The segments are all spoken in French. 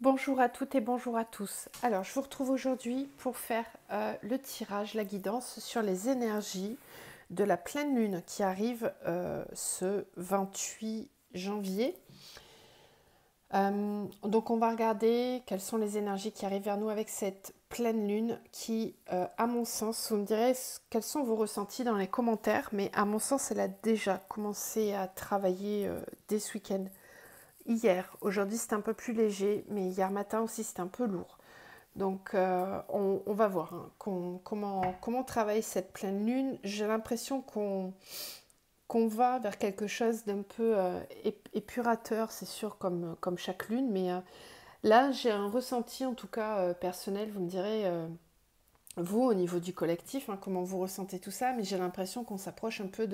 Bonjour à toutes et bonjour à tous. Alors, je vous retrouve aujourd'hui pour faire le tirage, la guidance sur les énergies de la pleine lune qui arrive ce 28 janvier. Donc, on va regarder quelles sont les énergies qui arrivent vers nous avec cette pleine lune qui, à mon sens, vous me direz quels sont vos ressentis dans les commentaires, mais à mon sens, elle a déjà commencé à travailler dès ce week-end. Hier, aujourd'hui c'était un peu plus léger, mais hier matin aussi c'était un peu lourd. Donc on va voir comment travaille cette pleine lune. J'ai l'impression qu'on va vers quelque chose d'un peu épurateur, c'est sûr, comme chaque lune, mais là j'ai un ressenti en tout cas personnel, vous me direz, vous au niveau du collectif, comment vous ressentez tout ça, mais j'ai l'impression qu'on s'approche un peu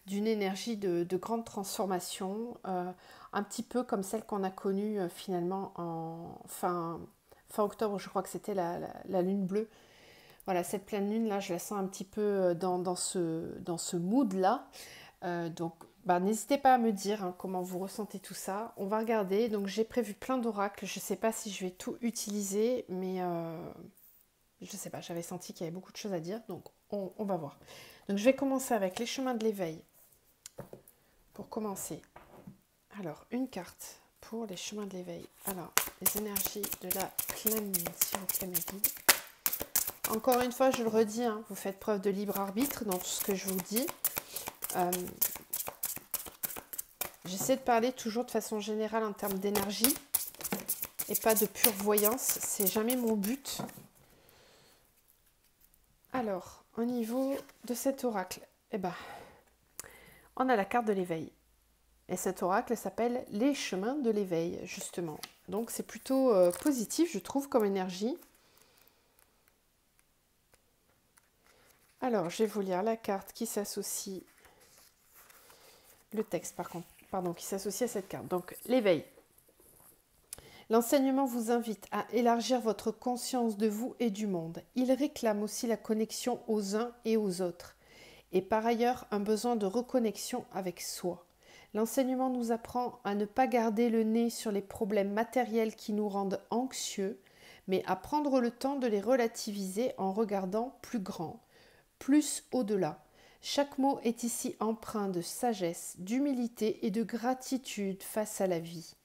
d'une énergie de grande transformation, un petit peu comme celle qu'on a connue finalement en fin octobre, je crois que c'était la lune bleue. Voilà, cette pleine lune là, je la sens un petit peu dans ce mood-là. Donc, n'hésitez pas à me dire comment vous ressentez tout ça. On va regarder. Donc, j'ai prévu plein d'oracles. Je ne sais pas si je vais tout utiliser, mais je ne sais pas. J'avais senti qu'il y avait beaucoup de choses à dire. Donc, on va voir. Donc, je vais commencer avec les chemins de l'éveil. Pour commencer, alors une carte pour les chemins de l'éveil. Alors, les énergies de la pleine lune, s'il vous plaît, mes guides. Encore une fois, je le redis, vous faites preuve de libre arbitre dans tout ce que je vous dis. J'essaie de parler toujours de façon générale en termes d'énergie et pas de pure voyance. C'est jamais mon but. Alors, au niveau de cet oracle, on a la carte de l'éveil. Et cet oracle s'appelle les chemins de l'éveil, justement. Donc c'est plutôt positif, je trouve, comme énergie. Alors, je vais vous lire la carte qui s'associe, le texte par contre, pardon, qui s'associe à cette carte. Donc, l'éveil. L'enseignement vous invite à élargir votre conscience de vous et du monde. Il réclame aussi la connexion aux uns et aux autres. Et par ailleurs, un besoin de reconnexion avec soi. L'enseignement nous apprend à ne pas garder le nez sur les problèmes matériels qui nous rendent anxieux, mais à prendre le temps de les relativiser en regardant plus grand, plus au-delà. Chaque mot est ici empreint de sagesse, d'humilité et de gratitude face à la vie.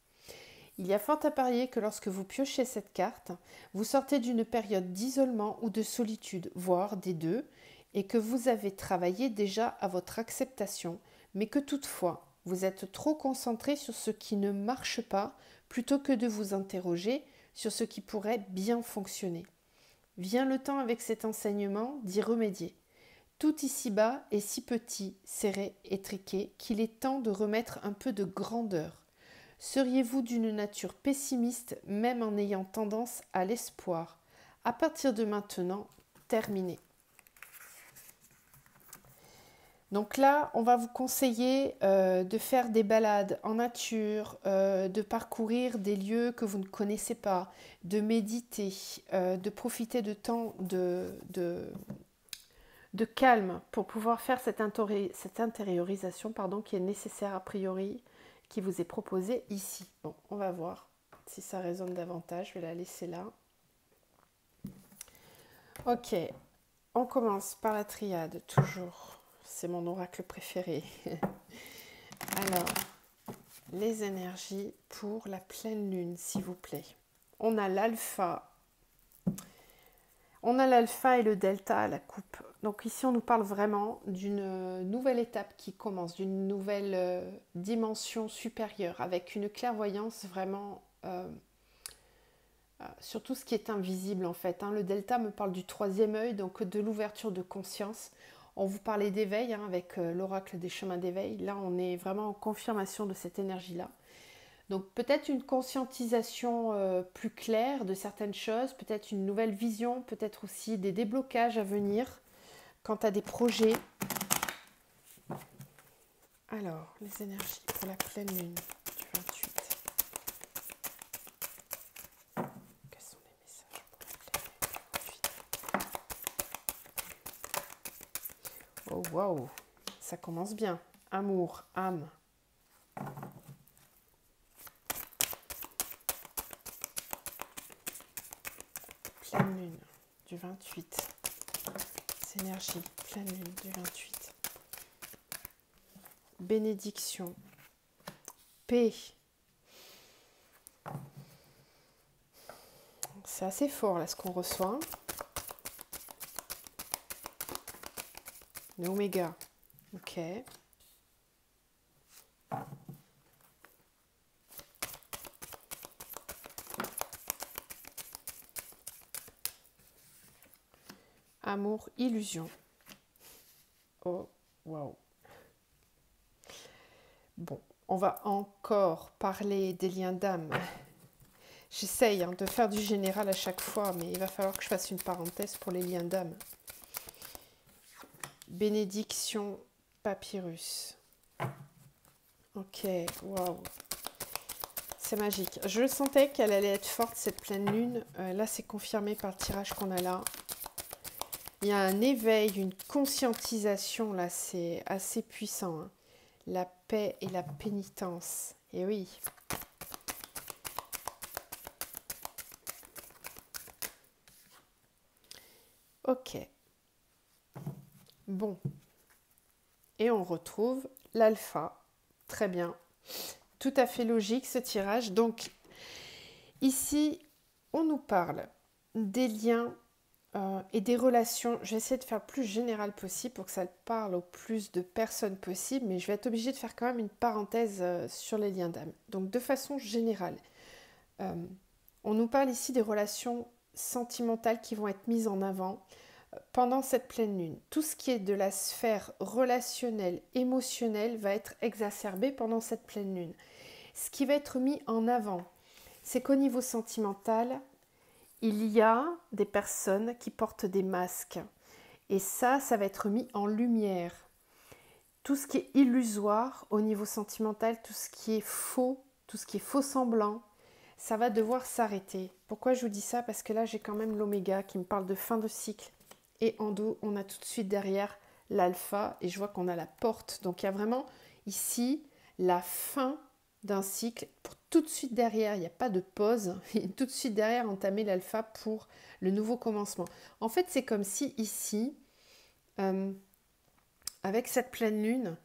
Il y a fort à parier que lorsque vous piochez cette carte, vous sortez d'une période d'isolement ou de solitude, voire des deux, et que vous avez travaillé déjà à votre acceptation, mais que toutefois, vous êtes trop concentré sur ce qui ne marche pas plutôt que de vous interroger sur ce qui pourrait bien fonctionner. Vient le temps avec cet enseignement d'y remédier. Tout ici-bas est si petit, serré, étriqué qu'il est temps de remettre un peu de grandeur. Seriez-vous d'une nature pessimiste même en ayant tendance à l'espoir? À partir de maintenant, terminé. Donc là, on va vous conseiller de faire des balades en nature, de parcourir des lieux que vous ne connaissez pas, de méditer, de profiter de temps de calme pour pouvoir faire cette intériorisation qui est nécessaire a priori, qui vous est proposée ici. Bon, on va voir si ça résonne davantage. Je vais la laisser là. Ok, on commence par la triade, toujours. C'est mon oracle préféré. Alors, les énergies pour la pleine lune, s'il vous plaît. On a l'alpha. On a l'alpha et le delta à la coupe. Donc ici, on nous parle vraiment d'une nouvelle étape qui commence, d'une nouvelle dimension supérieure, avec une clairvoyance vraiment sur tout ce qui est invisible en fait. Le delta me parle du troisième œil, donc de l'ouverture de conscience. On vous parlait d'éveil avec l'oracle des chemins d'éveil. Là, on est vraiment en confirmation de cette énergie-là. Donc peut-être une conscientisation plus claire de certaines choses, peut-être une nouvelle vision, peut-être aussi des déblocages à venir quant à des projets. Alors, les énergies pour la pleine lune du 28. Quels sont les messages pour la pleine lune du 28? Oh waouh, ça commence bien. Amour, âme. pleine lune du 28. Énergie, pleine lune du 28. Bénédiction. Paix. C'est assez fort là ce qu'on reçoit. L'oméga. Ok. Amour, illusion. Oh, waouh. Bon, on va encore parler des liens d'âme. J'essaye de faire du général à chaque fois, mais il va falloir que je fasse une parenthèse pour les liens d'âme. Bénédiction, papyrus. Ok, waouh. C'est magique. Je le sentais qu'elle allait être forte, cette pleine lune. Là, c'est confirmé par le tirage qu'on a là. Il y a un éveil, une conscientisation, là, c'est assez puissant. Hein. La paix et la pénitence. Et oui. Ok. Bon. Et on retrouve l'alpha. Très bien. Tout à fait logique ce tirage. Donc, ici, on nous parle des liens et des relations. Je vais essayer de faire le plus général possible pour que ça parle au plus de personnes possible, mais je vais être obligée de faire quand même une parenthèse sur les liens d'âme. Donc, de façon générale, on nous parle ici des relations sentimentales qui vont être mises en avant pendant cette pleine lune. Tout ce qui est de la sphère relationnelle, émotionnelle va être exacerbé pendant cette pleine lune. Ce qui va être mis en avant, c'est qu'au niveau sentimental, il y a des personnes qui portent des masques. Et ça va être mis en lumière. Tout ce qui est illusoire au niveau sentimental, tout ce qui est faux semblant, ça va devoir s'arrêter. Pourquoi je vous dis ça? Parce que là, j'ai quand même l'oméga qui me parle de fin de cycle. Et en dos, on a tout de suite derrière l'alpha. Et je vois qu'on a la porte. Donc, il y a vraiment ici la fin d'un cycle. Pour tout de suite derrière, il n'y a pas de pause. Et tout de suite derrière, entamer l'alpha pour le nouveau commencement. En fait, c'est comme si ici, avec cette pleine lune,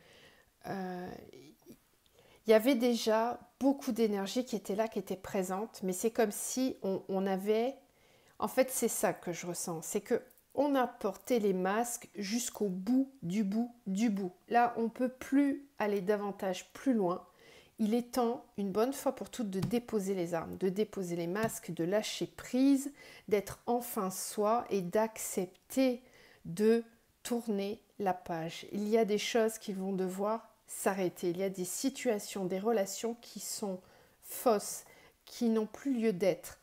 il y avait déjà beaucoup d'énergie qui était là, qui était présente. Mais c'est comme si on avait... En fait, c'est ça que je ressens. C'est que on a porté les masques jusqu'au bout du bout du bout. Là, on ne peut plus aller davantage plus loin. Il est temps, une bonne fois pour toutes, de déposer les armes, de déposer les masques, de lâcher prise, d'être enfin soi et d'accepter de tourner la page. Il y a des choses qui vont devoir s'arrêter. Il y a des situations, des relations qui sont fausses, qui n'ont plus lieu d'être.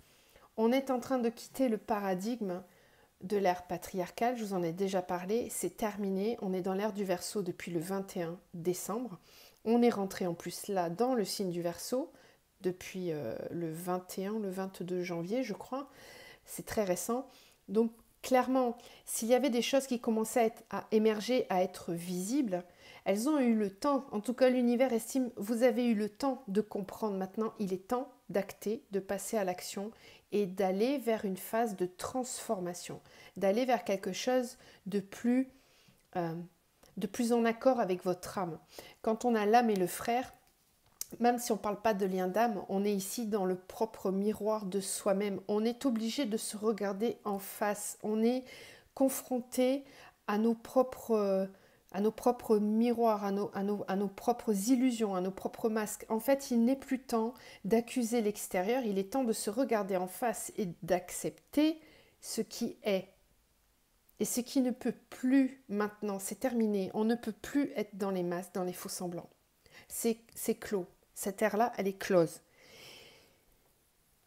On est en train de quitter le paradigme de l'ère patriarcale, je vous en ai déjà parlé, c'est terminé, on est dans l'ère du Verseau depuis le 21 décembre, on est rentré en plus là dans le signe du Verseau depuis le 21, le 22 janvier je crois, c'est très récent, donc clairement, s'il y avait des choses qui commençaient à émerger, à être visibles, elles ont eu le temps, en tout cas l'univers estime, vous avez eu le temps de comprendre maintenant, il est temps d'acter, de passer à l'action et d'aller vers une phase de transformation, d'aller vers quelque chose de plus en accord avec votre âme. Quand on a l'âme et le frère, même si on ne parle pas de lien d'âme, on est ici dans le propre miroir de soi-même. On est obligé de se regarder en face. On est confronté à nos propres miroirs, à nos propres illusions, à nos propres masques. En fait, il n'est plus temps d'accuser l'extérieur, il est temps de se regarder en face et d'accepter ce qui est. Et ce qui ne peut plus maintenant, c'est terminé. On ne peut plus être dans les masques, dans les faux semblants. C'est clos. Cette ère-là, elle est close.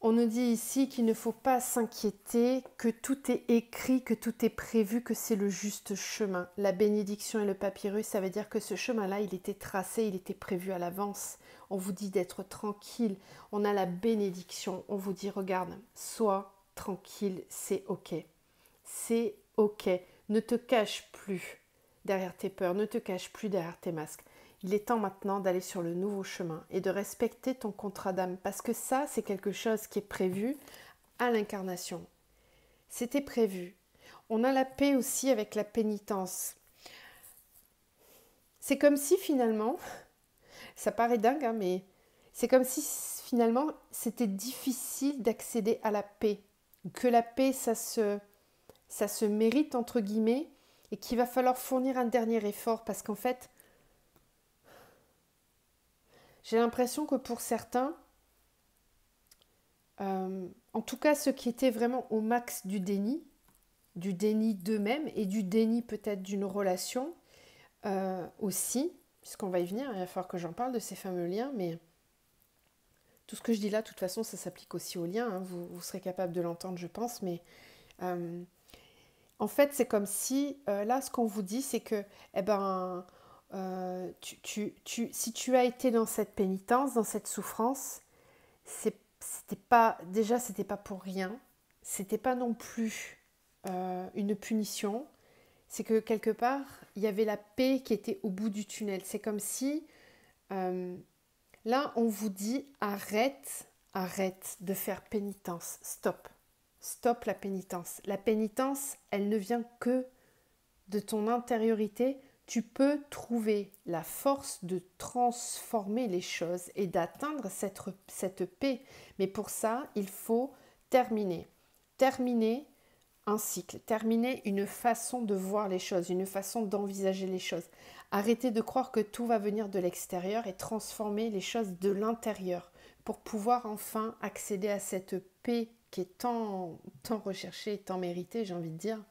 On nous dit ici qu'il ne faut pas s'inquiéter, que tout est écrit, que tout est prévu, que c'est le juste chemin. La bénédiction et le papyrus, ça veut dire que ce chemin-là, il était tracé, il était prévu à l'avance. On vous dit d'être tranquille. On a la bénédiction. On vous dit, regarde, sois tranquille, c'est ok. C'est ok. Ne te cache plus derrière tes peurs, ne te cache plus derrière tes masques. Il est temps maintenant d'aller sur le nouveau chemin et de respecter ton contrat d'âme parce que ça, c'est quelque chose qui est prévu à l'incarnation. C'était prévu. On a la paix aussi avec la pénitence. C'est comme si finalement, ça paraît dingue, hein, mais c'est comme si finalement c'était difficile d'accéder à la paix. Que la paix, ça se mérite entre guillemets et qu'il va falloir fournir un dernier effort parce qu'en fait, j'ai l'impression que pour certains, en tout cas ceux qui étaient vraiment au max du déni d'eux-mêmes et du déni peut-être d'une relation aussi, puisqu'on va y venir, il va falloir que j'en parle de ces fameux liens, mais tout ce que je dis là, de toute façon, ça s'applique aussi aux liens, hein, vous serez capable de l'entendre, je pense, mais en fait, c'est comme si, là, ce qu'on vous dit, c'est que, eh ben, si tu as été dans cette pénitence, dans cette souffrance, c'était pas pour rien, c'était pas non plus une punition, c'est que quelque part, il y avait la paix qui était au bout du tunnel. C'est comme si, là, on vous dit, arrête de faire pénitence, stop. Stop la pénitence. La pénitence, elle ne vient que de ton intériorité. Tu peux trouver la force de transformer les choses et d'atteindre cette paix. Mais pour ça, il faut terminer. Terminer un cycle, terminer une façon de voir les choses, une façon d'envisager les choses. Arrêter de croire que tout va venir de l'extérieur et transformer les choses de l'intérieur pour pouvoir enfin accéder à cette paix qui est tant recherchée, tant méritée, j'ai envie de dire.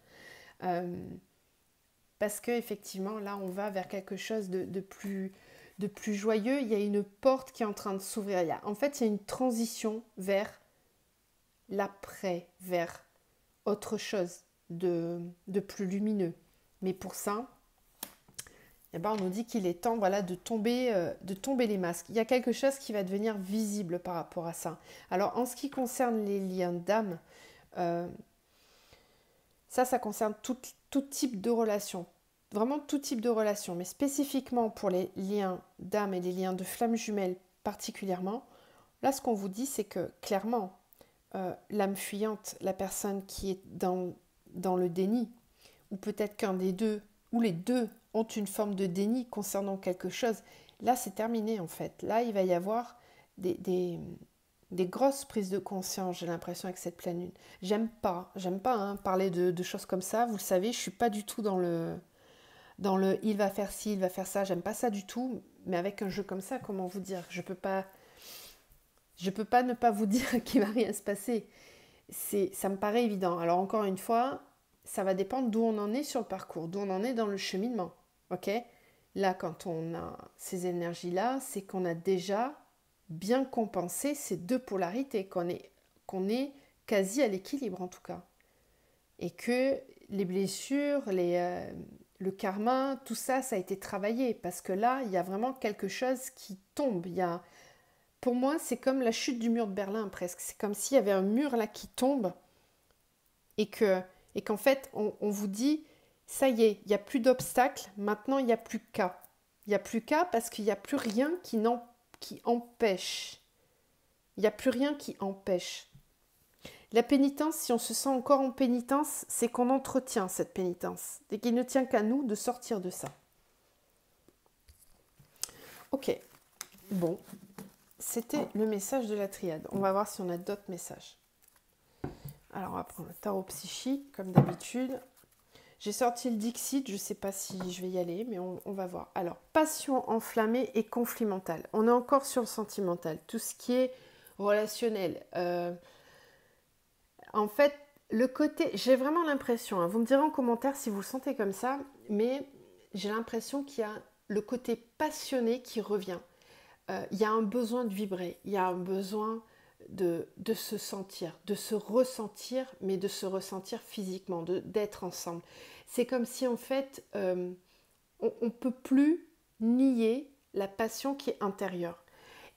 Parce que effectivement, là, on va vers quelque chose de plus joyeux. Il y a une porte qui est en train de s'ouvrir. En fait, il y a une transition vers l'après, vers autre chose de plus lumineux. Mais pour ça, eh ben, on nous dit qu'il est temps, voilà, de tomber les masques. Il y a quelque chose qui va devenir visible par rapport à ça. Alors, en ce qui concerne les liens d'âme, ça concerne tout type de relation. Vraiment tout type de relation. Mais spécifiquement pour les liens d'âme et les liens de flammes jumelles particulièrement, là, ce qu'on vous dit, c'est que clairement, l'âme fuyante, la personne qui est dans le déni, ou peut-être qu'un des deux, ou les deux ont une forme de déni concernant quelque chose, là c'est terminé en fait. Là il va y avoir des grosses prises de conscience, j'ai l'impression, avec cette pleine lune. J'aime pas hein, parler de choses comme ça, vous le savez, je suis pas du tout dans le il va faire ci, il va faire ça, j'aime pas ça du tout, mais avec un jeu comme ça, comment vous dire, je peux pas ne pas vous dire qu'il va rien se passer. Ça me paraît évident. Alors encore une fois, ça va dépendre d'où on en est sur le parcours, d'où on en est dans le cheminement. Ok ? Là, quand on a ces énergies-là, c'est qu'on a déjà bien compensé ces deux polarités, qu'on est quasi à l'équilibre en tout cas. Et que les blessures, le karma, tout ça, ça a été travaillé. Parce que là, il y a vraiment quelque chose qui tombe. Pour moi, c'est comme la chute du mur de Berlin presque. C'est comme s'il y avait un mur là qui tombe et qu'en fait, on vous dit, ça y est, il n'y a plus d'obstacles, maintenant il n'y a plus qu'à. Il n'y a plus qu'à parce qu'il n'y a plus rien qui empêche. Il n'y a plus rien qui empêche. La pénitence, si on se sent encore en pénitence, c'est qu'on entretient cette pénitence et qu'il ne tient qu'à nous de sortir de ça. Ok, bon. C'était le message de la triade. On va voir si on a d'autres messages. Alors, on va prendre le tarot psychique, comme d'habitude. J'ai sorti le Dixit, je ne sais pas si je vais y aller, mais on va voir. Alors, passion enflammée et conflit mental. On est encore sur le sentimental. Tout ce qui est relationnel. En fait, le côté... J'ai vraiment l'impression, hein, vous me direz en commentaire si vous le sentez comme ça, mais j'ai l'impression qu'il y a le côté passionné qui revient. Il y a un besoin de vibrer, il y a un besoin de se sentir, de se ressentir, mais de se ressentir physiquement, d'être ensemble. C'est comme si en fait, on ne peut plus nier la passion qui est intérieure.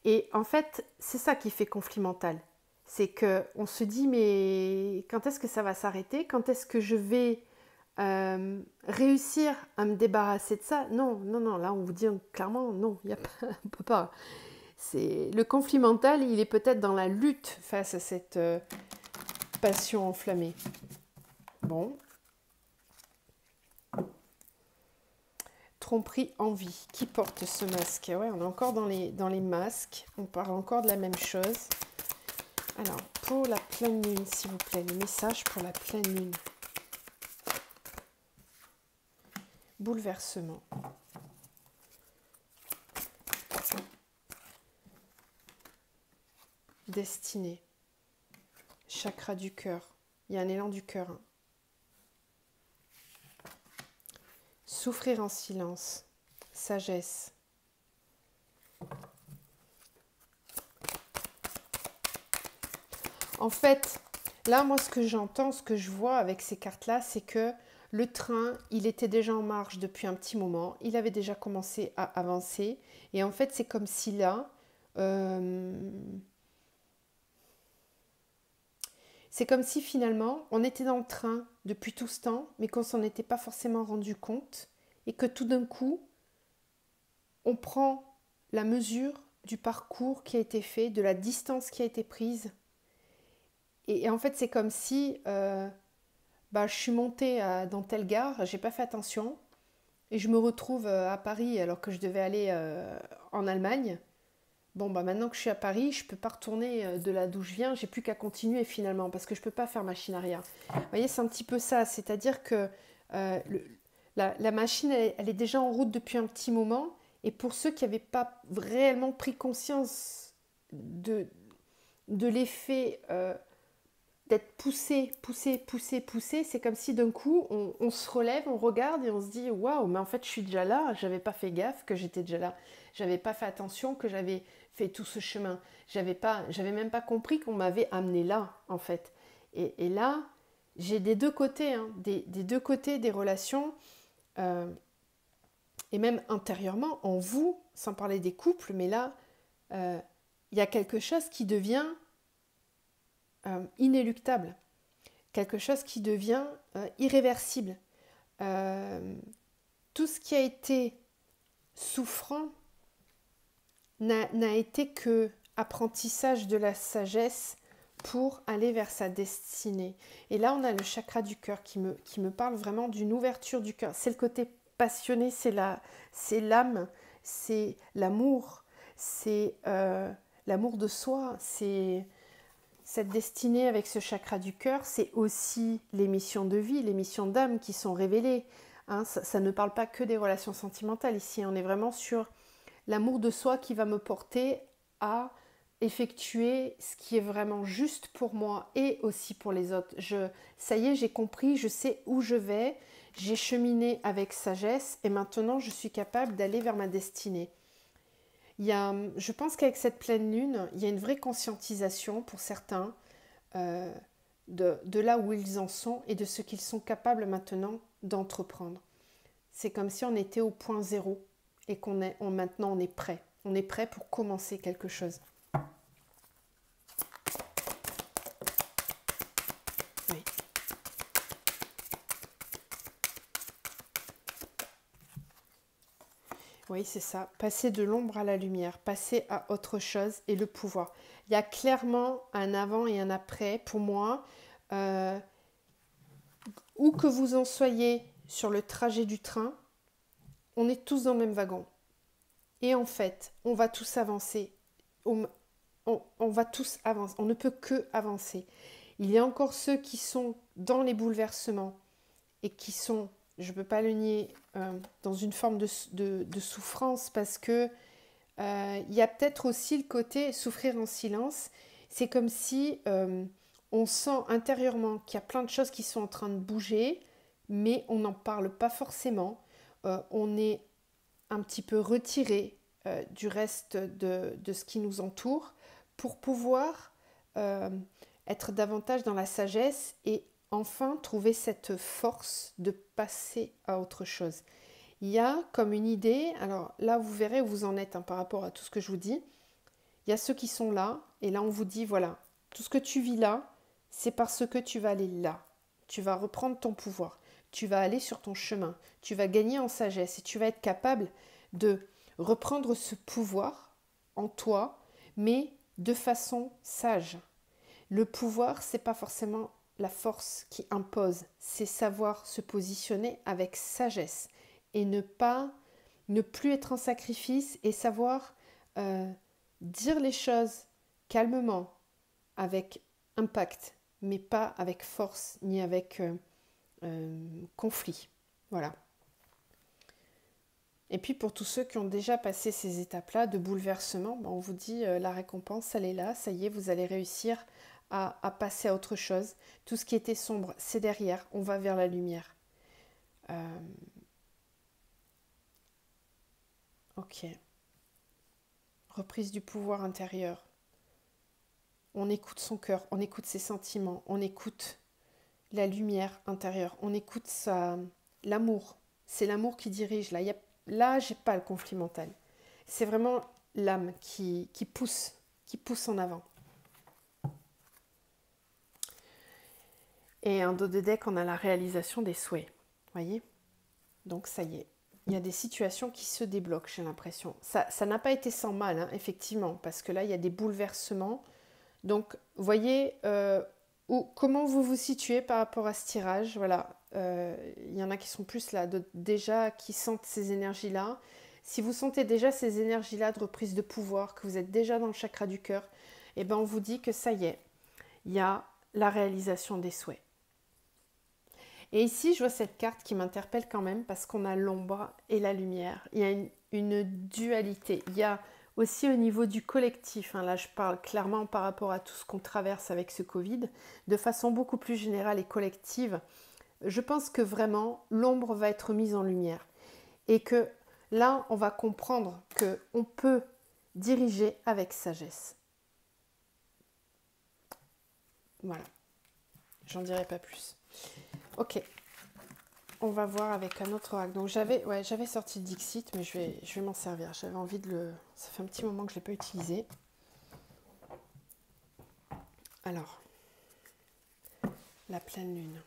Et en fait, c'est ça qui fait conflit mental. C'est qu'on se dit, mais quand est-ce que ça va s'arrêter ? Quand est-ce que je vais réussir à me débarrasser de ça? Non, là on vous dit clairement non, il y a pas, on peut pas. Le conflit mental, il est peut-être dans la lutte face à cette passion enflammée. Bon. Tromperie, envie. Qui porte ce masque? Ouais, on est encore dans les masques. On parle encore de la même chose. Alors, pour la pleine lune, s'il vous plaît, les messages pour la pleine lune. Bouleversement. Destinée. Chakra du cœur. Il y a un élan du cœur. Hein. Souffrir en silence. Sagesse. En fait, là, moi, ce que j'entends, ce que je vois avec ces cartes-là, c'est que le train, il était déjà en marche depuis un petit moment. Il avait déjà commencé à avancer. Et en fait, c'est comme si là... c'est comme si finalement, on était dans le train depuis tout ce temps, mais qu'on s'en était pas forcément rendu compte. Et que tout d'un coup, on prend la mesure du parcours qui a été fait, de la distance qui a été prise. Et en fait, c'est comme si je suis montée dans telle gare, j'ai pas fait attention, et je me retrouve à Paris alors que je devais aller en Allemagne. Bon, maintenant que je suis à Paris, je peux pas retourner de là d'où je viens, j'ai plus qu'à continuer finalement, parce que je peux pas faire machine arrière. Vous voyez, c'est un petit peu ça, c'est-à-dire que la machine, elle est déjà en route depuis un petit moment, et pour ceux qui n'avaient pas réellement pris conscience de l'effet d'être poussé, c'est comme si d'un coup on se relève, on regarde et on se dit waouh, mais en fait je suis déjà là, j'avais pas fait gaffe que j'étais déjà là, j'avais pas fait attention que j'avais fait tout ce chemin, j'avais même pas compris qu'on m'avait amené là en fait. Et là, j'ai des deux côtés, hein, des deux côtés des relations, et même intérieurement en vous, sans parler des couples, mais là, il y a quelque chose qui devient inéluctable, quelque chose qui devient irréversible. Tout ce qui a été souffrant n'a été que apprentissage de la sagesse pour aller vers sa destinée. Et là, on a le chakra du cœur qui me parle vraiment d'une ouverture du cœur. C'est le côté passionné, c'est l'âme, c'est l'amour, c'est l'amour de soi, c'est cette destinée avec ce chakra du cœur, c'est aussi les missions de vie, les missions d'âme qui sont révélées. Hein, ça ne parle pas que des relations sentimentales ici, on est vraiment sur l'amour de soi qui va me porter à effectuer ce qui est vraiment juste pour moi et aussi pour les autres. Ça y est, j'ai compris, je sais où je vais, j'ai cheminé avec sagesse et maintenant je suis capable d'aller vers ma destinée. Je pense qu'avec cette pleine lune, il y a une vraie conscientisation pour certains de là où ils en sont et de ce qu'ils sont capables maintenant d'entreprendre. C'est comme si on était au point zéro et maintenant on est prêt. On est prêt pour commencer quelque chose. Oui. Oui, c'est ça. Passer de l'ombre à la lumière, passer à autre chose et le pouvoir. Il y a clairement un avant et un après pour moi. Où que vous en soyez sur le trajet du train, on est tous dans le même wagon. Et en fait, on va tous avancer. On va tous avancer. On ne peut que avancer. Il y a encore ceux qui sont dans les bouleversements et qui sont, je ne peux pas le nier, dans une forme de souffrance parce que il y a peut-être aussi le côté souffrir en silence. C'est comme si on sent intérieurement qu'il y a plein de choses qui sont en train de bouger, mais on n'en parle pas forcément. On est un petit peu retiré du reste de ce qui nous entoure pour pouvoir être davantage dans la sagesse et enfin trouver cette force de passer à autre chose. Il y a comme une idée, alors là vous verrez où vous en êtes par rapport à tout ce que je vous dis, il y a ceux qui sont là et là on vous dit voilà, tout ce que tu vis là, c'est parce que tu vas aller là, tu vas reprendre ton pouvoir, tu vas aller sur ton chemin, tu vas gagner en sagesse et tu vas être capable de reprendre ce pouvoir en toi, mais de façon sage. Le pouvoir, c'est pas forcément la force qui impose, c'est savoir se positionner avec sagesse et ne plus être en sacrifice et savoir dire les choses calmement, avec impact, mais pas avec force ni avec conflit. Voilà. Et puis pour tous ceux qui ont déjà passé ces étapes-là de bouleversement, on vous dit la récompense, elle est là, ça y est, vous allez réussir à passer à autre chose. Tout ce qui était sombre, c'est derrière, on va vers la lumière. Ok. Reprise du pouvoir intérieur. On écoute son cœur, on écoute ses sentiments, on écoute la lumière intérieure, on écoute l'amour. C'est l'amour qui dirige. Là, j'ai pas le conflit mental. C'est vraiment l'âme qui pousse en avant. Et un dos de deck, on a la réalisation des souhaits. Voyez ? Donc ça y est. Il y a des situations qui se débloquent, j'ai l'impression. Ça n'a pas été sans mal, hein, effectivement, parce que là, il y a des bouleversements. Donc, voyez comment vous vous situez par rapport à ce tirage. Voilà, il y en a qui sont plus là, déjà qui sentent ces énergies-là. Si vous sentez déjà ces énergies-là de reprise de pouvoir, que vous êtes déjà dans le chakra du cœur, eh ben on vous dit que ça y est, il y a la réalisation des souhaits. Et ici, je vois cette carte qui m'interpelle quand même parce qu'on a l'ombre et la lumière. Il y a une dualité. Il y a aussi au niveau du collectif, hein, là je parle clairement par rapport à tout ce qu'on traverse avec ce Covid, de façon beaucoup plus générale et collective, je pense que vraiment l'ombre va être mise en lumière. Et que là, on va comprendre qu'on peut diriger avec sagesse. Voilà, j'en dirai pas plus. Ok, on va voir avec un autre oracle. Donc j'avais sorti le Dixit, mais je vais m'en servir. J'avais envie de le... Ça fait un petit moment que je ne l'ai pas utilisé. Alors, la pleine lune.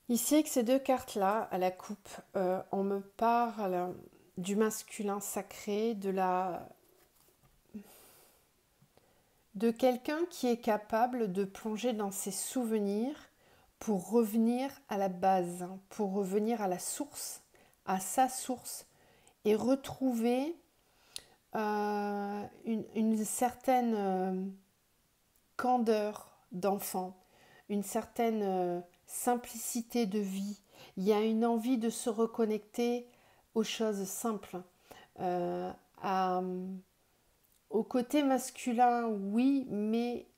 Ici, avec ces deux cartes-là, à la coupe, on me parle du masculin sacré, de quelqu'un qui est capable de plonger dans ses souvenirs pour revenir à la base, hein, pour revenir à la source, à sa source, et retrouver une certaine candeur d'enfant, une certaine simplicité de vie. Il y a une envie de se reconnecter aux choses simples, au côté masculin, oui, mais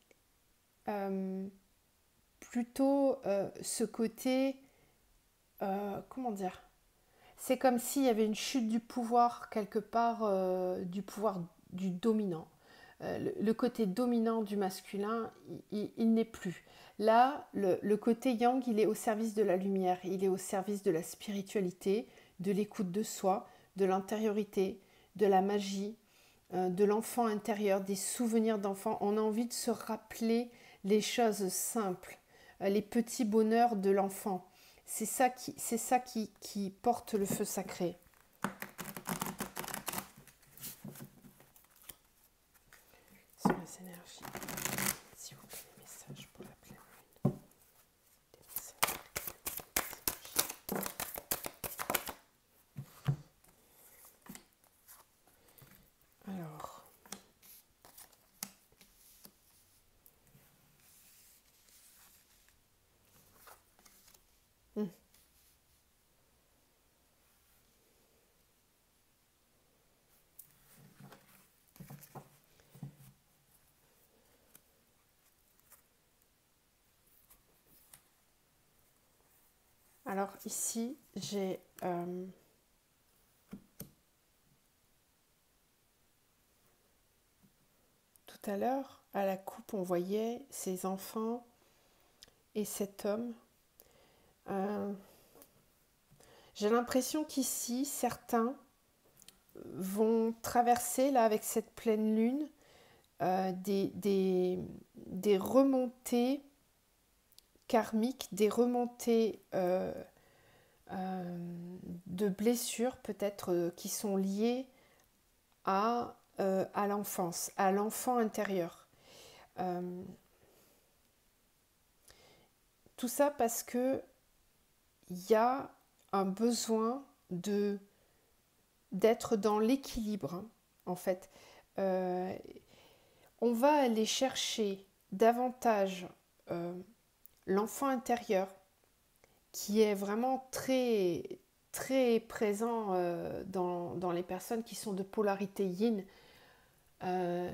plutôt ce côté, comment dire, c'est comme s'il y avait une chute du pouvoir quelque part, du pouvoir du dominant. Le côté dominant du masculin, il n'est plus. Là, le côté yang, il est au service de la lumière, il est au service de la spiritualité, de l'écoute de soi, de l'intériorité, de la magie, de l'enfant intérieur, des souvenirs d'enfant. On a envie de se rappeler les choses simples, les petits bonheurs de l'enfant. C'est ça qui porte le feu sacré. Sur les énergies, s'il vous plaît, les messages pour la pleine lune. Alors, alors ici, j'ai tout à l'heure, à la coupe, on voyait ces enfants et cet homme. J'ai l'impression qu'ici, certains vont traverser, là, avec cette pleine lune, des remontées karmiques, des remontées de blessures peut-être qui sont liées à l'enfance, à l'enfant intérieur. Tout ça parce que il y a un besoin d'être dans l'équilibre, en fait. Euh, on va aller chercher davantage l'enfant intérieur qui est vraiment très, très présent dans les personnes qui sont de polarité yin. Euh,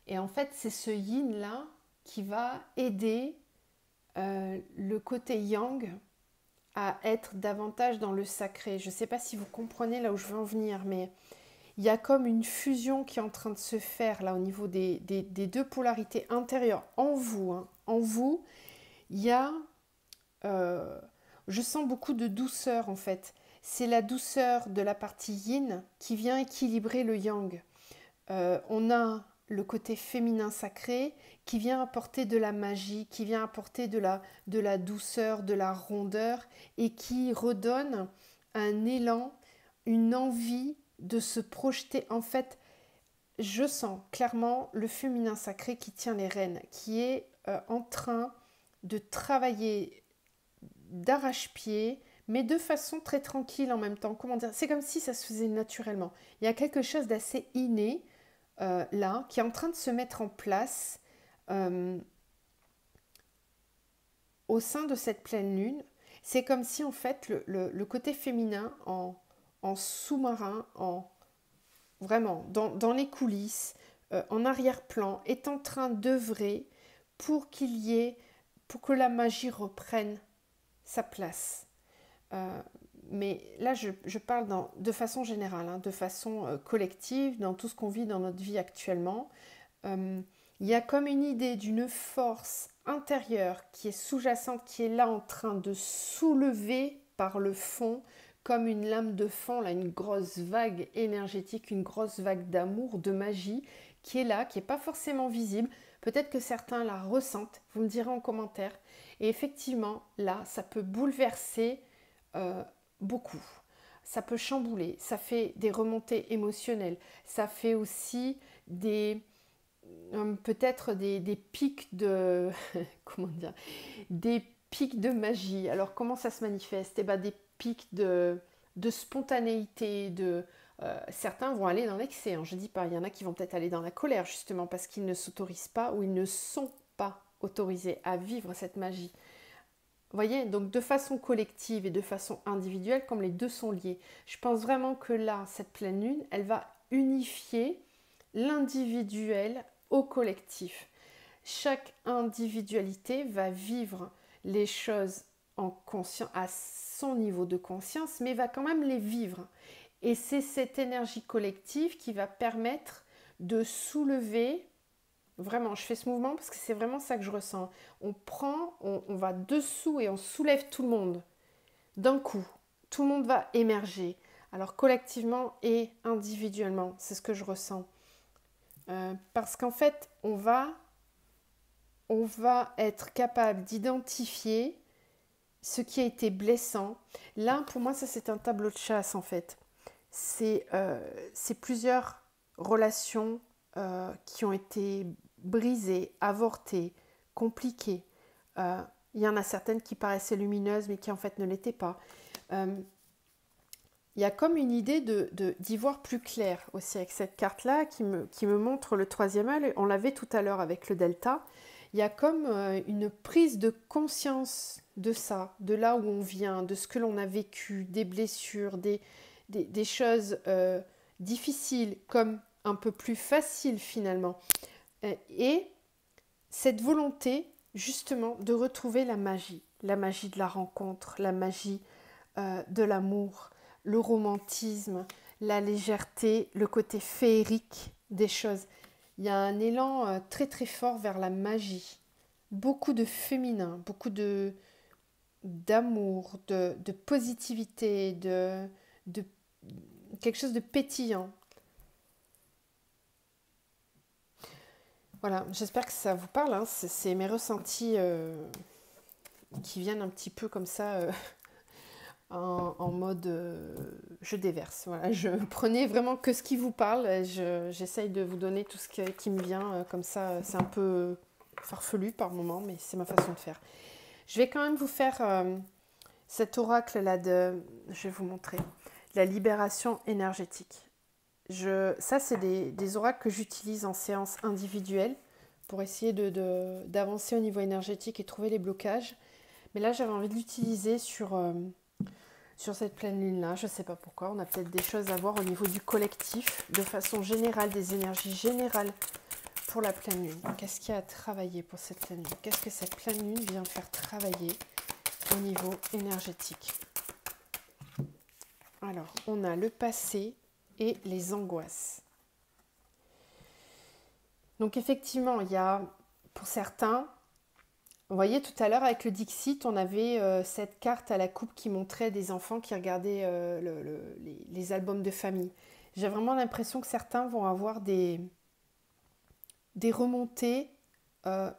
et en fait, c'est ce yin-là qui va aider le côté yang à être davantage dans le sacré. Je ne sais pas si vous comprenez là où je veux en venir, mais il y a comme une fusion qui est en train de se faire là au niveau des deux polarités intérieures en vous. Hein. En vous, il y a... je sens beaucoup de douceur en fait. C'est la douceur de la partie yin qui vient équilibrer le yang. On a le côté féminin sacré qui vient apporter de la magie, qui vient apporter de la douceur, de la rondeur et qui redonne un élan, une envie de se projeter. En fait, je sens clairement le féminin sacré qui tient les rênes, qui est en train de travailler d'arrache-pied, mais de façon très tranquille en même temps. Comment dire? C'est comme si ça se faisait naturellement. Il y a quelque chose d'assez inné là, qui est en train de se mettre en place euh, au sein de cette pleine lune. C'est comme si en fait le côté féminin en sous-marin, vraiment dans les coulisses, en arrière-plan, est en train d'œuvrer pour pour que la magie reprenne sa place. Mais là, je parle de façon générale, hein, de façon collective, dans tout ce qu'on vit dans notre vie actuellement. Il y a comme une idée d'une force intérieure qui est sous-jacente, qui est là en train de soulever par le fond, comme une lame de fond, là, une grosse vague énergétique, une grosse vague d'amour, de magie, qui est là, qui n'est pas forcément visible. Peut-être que certains la ressentent, vous me direz en commentaire. Et effectivement, là, ça peut bouleverser beaucoup. Ça peut chambouler, ça fait des remontées émotionnelles, ça fait aussi peut-être des pics de comment dire, des pics de magie. Alors comment ça se manifeste? Eh ben, des pics de spontanéité, certains vont aller dans l'excès, hein, je dis pas, il y en a qui vont peut-être aller dans la colère justement parce qu'ils ne s'autorisent pas ou ils ne sont pas autorisés à vivre cette magie. Vous voyez, donc de façon collective et de façon individuelle, comme les deux sont liés. Je pense vraiment que là, cette pleine lune, elle va unifier l'individuel au collectif. Chaque individualité va vivre les choses en conscience, à son niveau de conscience, mais va quand même les vivre. Et c'est cette énergie collective qui va permettre de soulever. Vraiment, je fais ce mouvement parce que c'est vraiment ça que je ressens. On va dessous et on soulève tout le monde d'un coup. Tout le monde va émerger. Alors collectivement et individuellement, c'est ce que je ressens. Parce qu'en fait, on va être capable d'identifier ce qui a été blessant. Là, pour moi, ça c'est un tableau de chasse en fait. C'est plusieurs relations qui ont été brisées, avortées, compliquées. Il y en a certaines qui paraissaient lumineuses mais qui en fait ne l'étaient pas. Il y a comme une idée d'y voir plus clair aussi avec cette carte-là qui me montre le troisième œil. On l'avait tout à l'heure avec le delta. Il y a comme une prise de conscience de ça, de là où on vient, de ce que l'on a vécu, des blessures, des choses difficiles comme un peu plus faciles finalement. Et cette volonté justement de retrouver la magie de la rencontre, la magie de l'amour, le romantisme, la légèreté, le côté féerique des choses. Il y a un élan très très fort vers la magie. Beaucoup de féminin, beaucoup d'amour, de positivité, de quelque chose de pétillant. Voilà, j'espère que ça vous parle. Hein. C'est mes ressentis qui viennent un petit peu comme ça en mode je déverse. Voilà, je prenez vraiment que ce qui vous parle. J'essaye de vous donner tout ce qui me vient comme ça. C'est un peu farfelu par moment, mais c'est ma façon de faire. Je vais quand même vous faire cet oracle-là je vais vous montrer, la libération énergétique. Ça, c'est des oracles que j'utilise en séance individuelle pour essayer d'avancer au niveau énergétique et trouver les blocages. Mais là, j'avais envie de l'utiliser sur cette pleine lune-là. Je ne sais pas pourquoi. On a peut-être des choses à voir au niveau du collectif, de façon générale, des énergies générales pour la pleine lune. Qu'est-ce qu'il y a à travailler pour cette pleine lune? Qu'est-ce que cette pleine lune vient faire travailler au niveau énergétique? Alors, on a le passé et les angoisses. Donc effectivement, il y a, pour certains, vous voyez tout à l'heure avec le Dixit, on avait cette carte à la coupe qui montrait des enfants qui regardaient les albums de famille. J'ai vraiment l'impression que certains vont avoir des remontées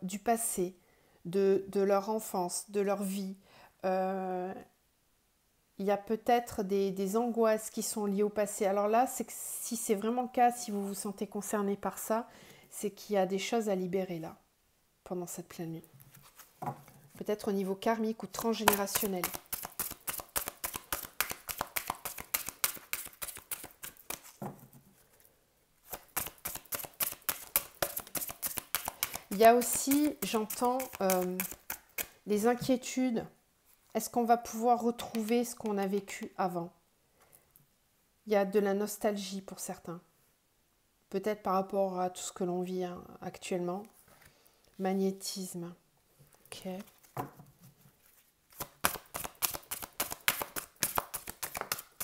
du passé, de leur enfance, de leur vie. Il y a peut-être des angoisses qui sont liées au passé. Alors là, c'est que si c'est vraiment le cas, si vous vous sentez concerné par ça, c'est qu'il y a des choses à libérer là, pendant cette pleine lune. Peut-être au niveau karmique ou transgénérationnel. Il y a aussi, j'entends, les inquiétudes. Est-ce qu'on va pouvoir retrouver ce qu'on a vécu avant? Il y a de la nostalgie pour certains. Peut-être par rapport à tout ce que l'on vit actuellement. Magnétisme. Ok.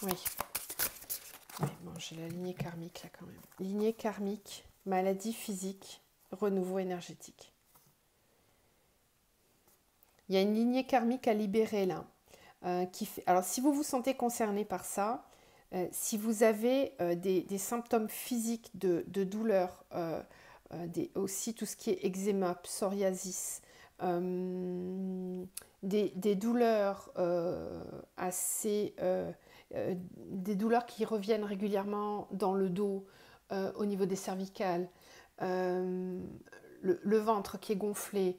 Oui. Oui, bon, j'ai la lignée karmique là quand même. Lignée karmique, maladie physique, renouveau énergétique. Il y a une lignée karmique à libérer là. Alors, si vous vous sentez concerné par ça, si vous avez des symptômes physiques de douleur, aussi tout ce qui est eczéma, psoriasis, des douleurs des douleurs qui reviennent régulièrement dans le dos, au niveau des cervicales, le ventre qui est gonflé,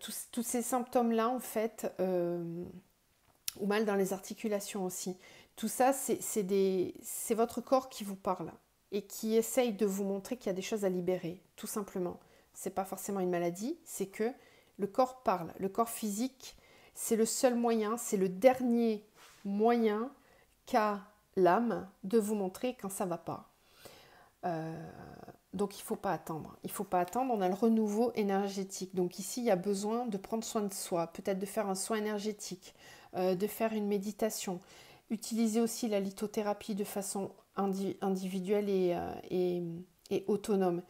tous ces symptômes-là, en fait, ou mal dans les articulations aussi. Tout ça, c'est votre corps qui vous parle et qui essaye de vous montrer qu'il y a des choses à libérer, tout simplement. Ce n'est pas forcément une maladie, c'est que le corps parle. Le corps physique, c'est le seul moyen, c'est le dernier moyen qu'a l'âme de vous montrer quand ça ne va pas. Donc il ne faut pas attendre. Il ne faut pas attendre, on a le renouveau énergétique. Donc ici, il y a besoin de prendre soin de soi, peut-être de faire un soin énergétique, de faire une méditation. Utiliser aussi la lithothérapie de façon individuelle et autonome.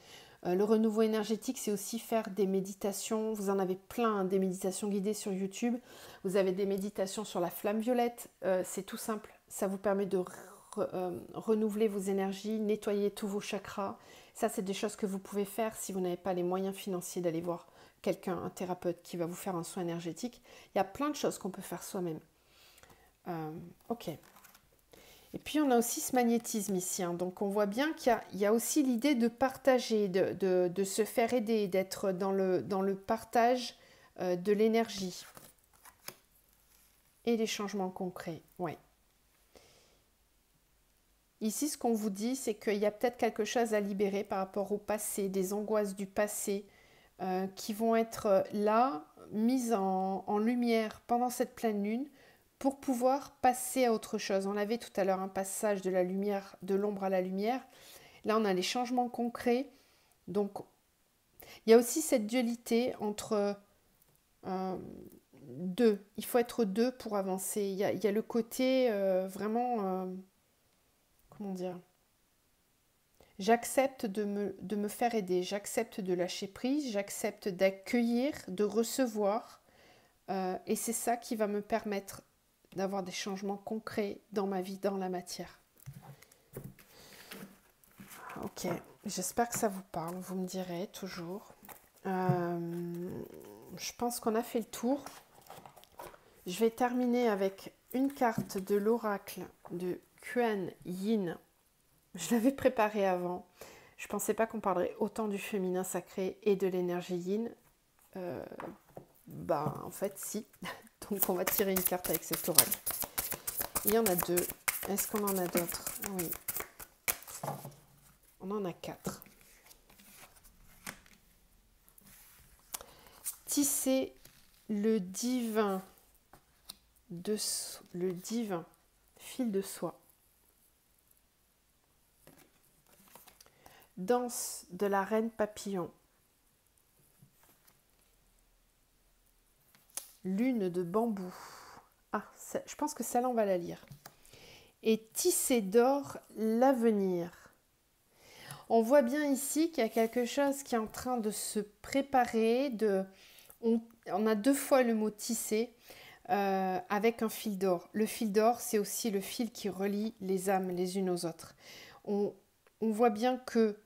Le renouveau énergétique, c'est aussi faire des méditations. Vous en avez plein, des méditations guidées sur YouTube. Vous avez des méditations sur la flamme violette. C'est tout simple. Ça vous permet de renouveler vos énergies, nettoyer tous vos chakras. Ça, c'est des choses que vous pouvez faire si vous n'avez pas les moyens financiers d'aller voir quelqu'un, un thérapeute qui va vous faire un soin énergétique. Il y a plein de choses qu'on peut faire soi-même. Ok. Et puis on a aussi ce magnétisme ici. Donc on voit bien qu'il y a aussi l'idée de partager, de se faire aider, d'être dans le partage de l'énergie. Et les changements concrets. Ouais. Ici, ce qu'on vous dit, c'est qu'il y a peut-être quelque chose à libérer par rapport au passé, des angoisses du passé qui vont être là, mises en lumière pendant cette pleine lune pour pouvoir passer à autre chose. On avait tout à l'heure un passage de la lumière, de l'ombre à la lumière. Là, on a les changements concrets. Donc, il y a aussi cette dualité entre deux. Il faut être deux pour avancer. Il y a le côté vraiment... comment dire? J'accepte de me faire aider, j'accepte de lâcher prise, j'accepte d'accueillir, de recevoir. Et c'est ça qui va me permettre d'avoir des changements concrets dans ma vie, dans la matière. Ok, j'espère que ça vous parle, vous me direz toujours. Je pense qu'on a fait le tour. Je vais terminer avec une carte de l'oracle de Kuan Yin. Je l'avais préparée avant. Je ne pensais pas qu'on parlerait autant du féminin sacré et de l'énergie yin. Ben, en fait, si. Donc, on va tirer une carte avec cet oracle. Il y en a 2. Est-ce qu'on en a d'autres? Oui. On en a 4. Tisser le divin fil de soie. Danse de la reine papillon. Lune de bambou. Ah, je pense que celle-là, on va la lire. Et tisser d'or l'avenir. On voit bien ici qu'il y a quelque chose qui est en train de se préparer. On a 2 fois le mot tisser avec un fil d'or. Le fil d'or, c'est aussi le fil qui relie les âmes les unes aux autres. On voit bien que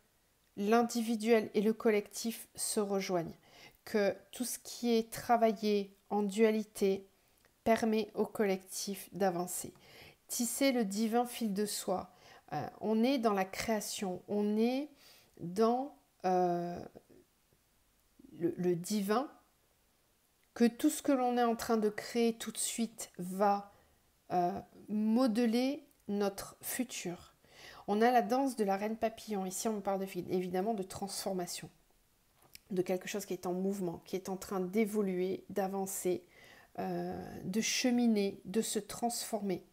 l'individuel et le collectif se rejoignent, que tout ce qui est travaillé en dualité permet au collectif d'avancer. Tisser le divin fil de soie. On est dans la création, on est dans le divin, que tout ce que l'on est en train de créer tout de suite va modeler notre futur. On a la danse de la reine papillon. Ici, on parle évidemment de transformation, de quelque chose qui est en mouvement, qui est en train d'évoluer, d'avancer, de cheminer, de se transformer.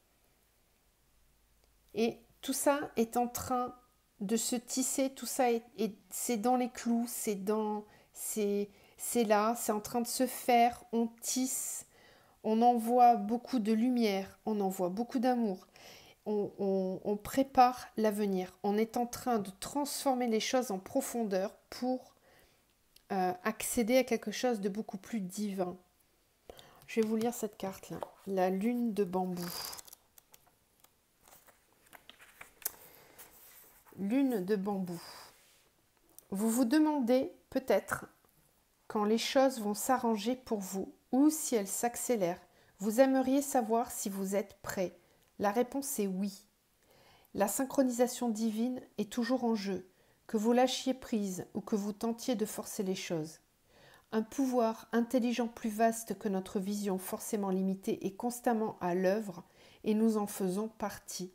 Et tout ça est en train de se tisser, tout ça c'est dans les clous, c'est là, c'est en train de se faire, on tisse, on envoie beaucoup de lumière, on envoie beaucoup d'amour. On prépare l'avenir. On est en train de transformer les choses en profondeur pour accéder à quelque chose de beaucoup plus divin. Je vais vous lire cette carte-là. La lune de bambou. Lune de bambou. Vous vous demandez peut-être quand les choses vont s'arranger pour vous ou si elles s'accélèrent. Vous aimeriez savoir si vous êtes prêt. La réponse est oui. La synchronisation divine est toujours en jeu, que vous lâchiez prise ou que vous tentiez de forcer les choses. Un pouvoir intelligent plus vaste que notre vision forcément limitée est constamment à l'œuvre et nous en faisons partie.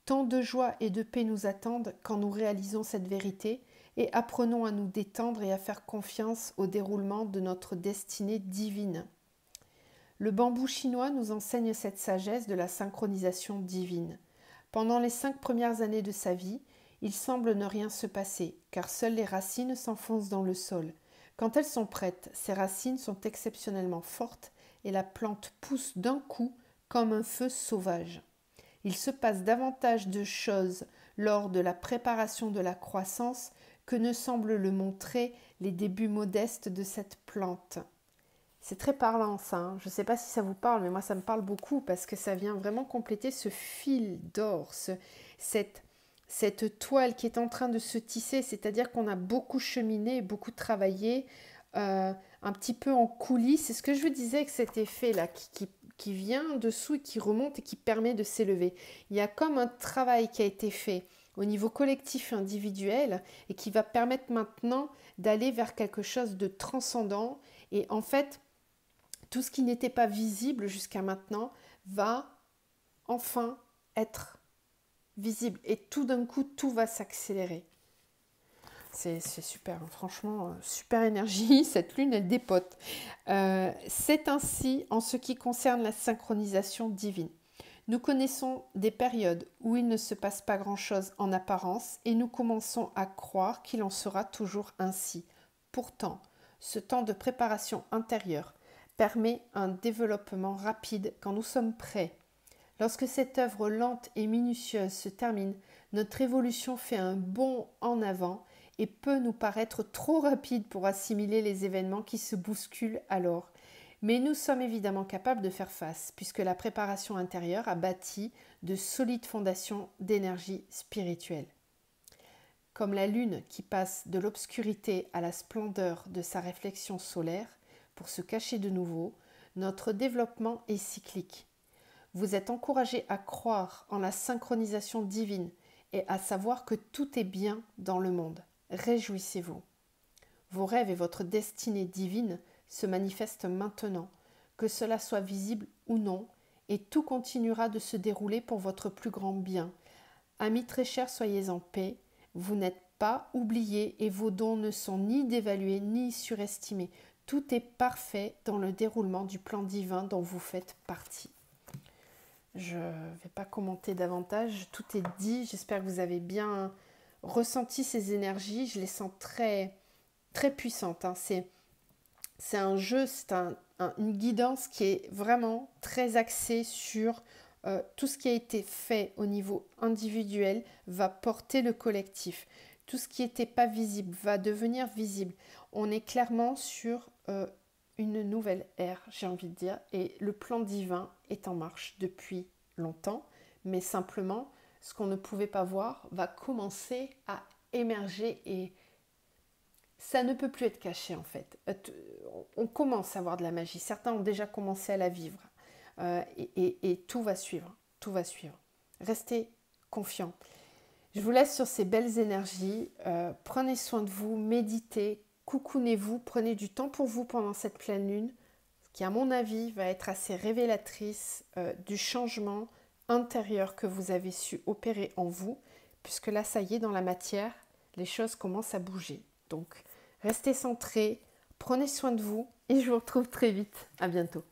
Tant de joie et de paix nous attendent quand nous réalisons cette vérité et apprenons à nous détendre et à faire confiance au déroulement de notre destinée divine. Le bambou chinois nous enseigne cette sagesse de la synchronisation divine. Pendant les 5 premières années de sa vie, il semble ne rien se passer, car seules les racines s'enfoncent dans le sol. Quand elles sont prêtes, ces racines sont exceptionnellement fortes et la plante pousse d'un coup comme un feu sauvage. Il se passe davantage de choses lors de la préparation de la croissance que ne semblent le montrer les débuts modestes de cette plante. C'est très parlant ça, hein. Je ne sais pas si ça vous parle, mais moi ça me parle beaucoup parce que ça vient vraiment compléter ce fil d'or, cette toile qui est en train de se tisser, c'est-à-dire qu'on a beaucoup cheminé, beaucoup travaillé, un petit peu en coulisses. C'est ce que je vous disais avec cet effet-là qui vient dessous et qui remonte et qui permet de s'élever. Il y a comme un travail qui a été fait au niveau collectif et individuel et qui va permettre maintenant d'aller vers quelque chose de transcendant. Et en fait, tout ce qui n'était pas visible jusqu'à maintenant va enfin être visible. Et tout d'un coup, tout va s'accélérer. C'est super, hein. Franchement, super énergie. Cette lune, elle dépote. C'est ainsi en ce qui concerne la synchronisation divine. Nous connaissons des périodes où il ne se passe pas grand-chose en apparence et nous commençons à croire qu'il en sera toujours ainsi. Pourtant, ce temps de préparation intérieure permet un développement rapide quand nous sommes prêts. Lorsque cette œuvre lente et minutieuse se termine, notre évolution fait un bond en avant et peut nous paraître trop rapide pour assimiler les événements qui se bousculent alors. Mais nous sommes évidemment capables de faire face, puisque la préparation intérieure a bâti de solides fondations d'énergie spirituelle. Comme la lune qui passe de l'obscurité à la splendeur de sa réflexion solaire, pour se cacher de nouveau, notre développement est cyclique. Vous êtes encouragé à croire en la synchronisation divine et à savoir que tout est bien dans le monde. Réjouissez-vous. Vos rêves et votre destinée divine se manifeste maintenant, que cela soit visible ou non, et tout continuera de se dérouler pour votre plus grand bien. Amis très chers, soyez en paix, vous n'êtes pas oubliés et vos dons ne sont ni dévalués ni surestimés. Tout est parfait dans le déroulement du plan divin dont vous faites partie. Je ne vais pas commenter davantage, tout est dit. J'espère que vous avez bien ressenti ces énergies. Je les sens très, très puissantes. C'est un jeu, c'est une guidance qui est vraiment très axée sur tout ce qui a été fait au niveau individuel va porter le collectif. Tout ce qui n'était pas visible va devenir visible. On est clairement sur une nouvelle ère, j'ai envie de dire, et le plan divin est en marche depuis longtemps, mais simplement, ce qu'on ne pouvait pas voir va commencer à émerger et ça ne peut plus être caché en fait. On commence à voir de la magie, certains ont déjà commencé à la vivre et tout va suivre, tout va suivre. Restez confiants. Je vous laisse sur ces belles énergies, prenez soin de vous, méditez, coucounez-vous, prenez du temps pour vous pendant cette pleine lune, qui à mon avis va être assez révélatrice du changement intérieur que vous avez su opérer en vous, puisque là ça y est, dans la matière, les choses commencent à bouger. Donc restez centrés, prenez soin de vous et je vous retrouve très vite. À bientôt.